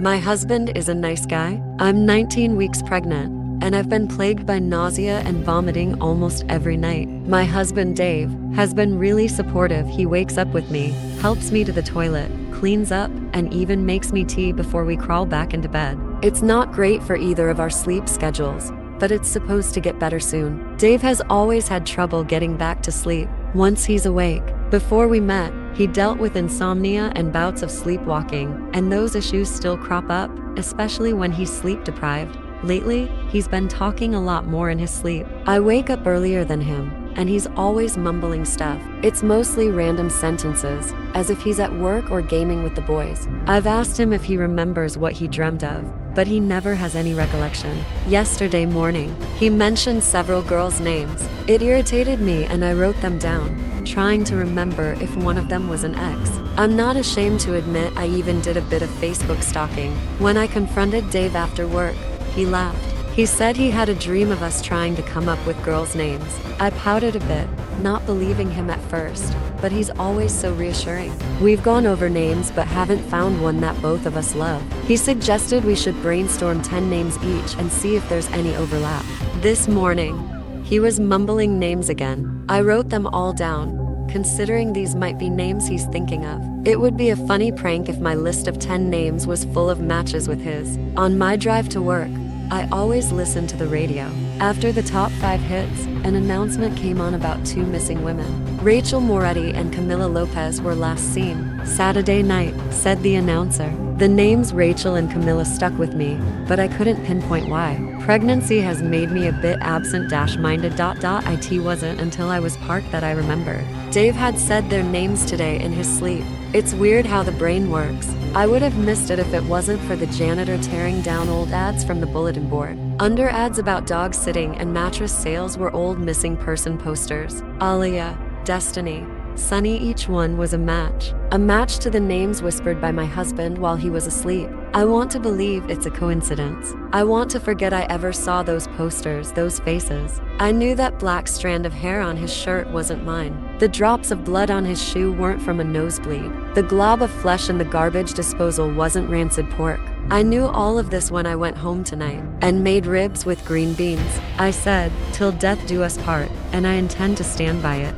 My husband is a nice guy. I'm 19 weeks pregnant, and I've been plagued by nausea and vomiting almost every night. My husband, Dave, has been really supportive. He wakes up with me, helps me to the toilet, cleans up, and even makes me tea before we crawl back into bed. It's not great for either of our sleep schedules, but it's supposed to get better soon. Dave has always had trouble getting back to sleep once he's awake. Before we met, he dealt with insomnia and bouts of sleepwalking, and those issues still crop up, especially when he's sleep deprived. Lately, he's been talking a lot more in his sleep. I wake up earlier than him, and he's always mumbling stuff. It's mostly random sentences, as if he's at work or gaming with the boys. I've asked him if he remembers what he dreamt of, but he never has any recollection. Yesterday morning, he mentioned several girls' names. It irritated me and I wrote them down, trying to remember if one of them was an ex. I'm not ashamed to admit I even did a bit of Facebook stalking. When I confronted Dave after work, he laughed. He said he had a dream of us trying to come up with girls' names. I pouted a bit, not believing him at first, but he's always so reassuring. We've gone over names but haven't found one that both of us love. He suggested we should brainstorm 10 names each and see if there's any overlap. This morning, he was mumbling names again. I wrote them all down, considering these might be names he's thinking of. It would be a funny prank if my list of 10 names was full of matches with his. On my drive to work, I always listen to the radio. After the top 5 hits, an announcement came on about 2 missing women. Rachel Moretti and Camila Lopez were last seen Saturday night, said the announcer. The names Rachel and Camila stuck with me, but I couldn't pinpoint why. Pregnancy has made me a bit absent-minded. It wasn't until I was parked that I remembered. Dave had said their names today in his sleep. It's weird how the brain works. I would have missed it if it wasn't for the janitor tearing down old ads from the bulletin board. Under ads about dog sitting and mattress sales were old missing person posters. Alia, Destiny, Sunny, each one was a match. A match to the names whispered by my husband while he was asleep. I want to believe it's a coincidence. I want to forget I ever saw those posters, those faces. I knew that black strand of hair on his shirt wasn't mine. The drops of blood on his shoe weren't from a nosebleed. The glob of flesh in the garbage disposal wasn't rancid pork. I knew all of this when I went home tonight and made ribs with green beans. I said, "Till death do us part," and I intend to stand by it.